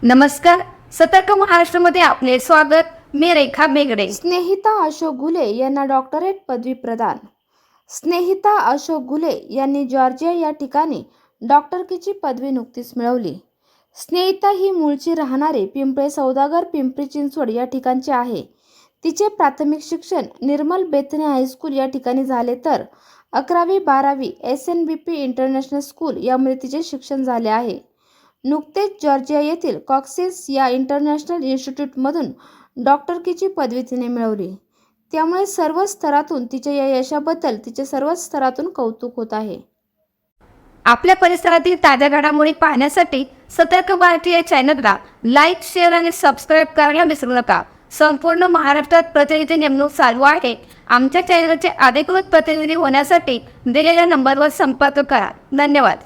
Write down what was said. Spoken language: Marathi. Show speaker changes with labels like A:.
A: नमस्कार. सतर्क महाराष्ट्रामध्ये आपले स्वागत. मी रेखा बेगडे.
B: स्नेहिता अशोक घुले यांना डॉक्टरेट पदवी प्रदान. स्नेहिता अशोक घुले यांनी जॉर्जिया या ठिकाणी डॉक्टरकीची पदवी नुकतीच मिळवली. स्नेहिता ही मूळची राहणारी पिंपळे सौदागर पिंपरी चिंचवड या ठिकाणची आहे. तिचे प्राथमिक शिक्षण निर्मल बेथने हायस्कूल या ठिकाणी झाले तर 11वी-12वी SNBP इंटरनॅशनल स्कूल यामध्ये तिचे शिक्षण झाले आहे. नुकतेच जॉर्जिया येथील कॉक्सेस या इंटरनॅशनल इन्स्टिट्यूटमधून डॉक्टरकीची पदवी तिने मिळवली. त्यामुळे सर्व स्तरातून तिच्या या यशाबद्दल तिचे सर्वच स्तरातून कौतुक होत आहे.
A: आपल्या परिसरातील ताज्या घडामोडी पाहण्यासाठी सतर्क भारती या चॅनलला लाईक, शेअर आणि सबस्क्राईब करायला विसरू नका. संपूर्ण महाराष्ट्रात प्रतिनिधी नेमणूक चालू आहे. आमच्या चॅनलचे अधिकृत प्रतिनिधी होण्यासाठी दिलेल्या नंबरवर संपर्क करा. धन्यवाद.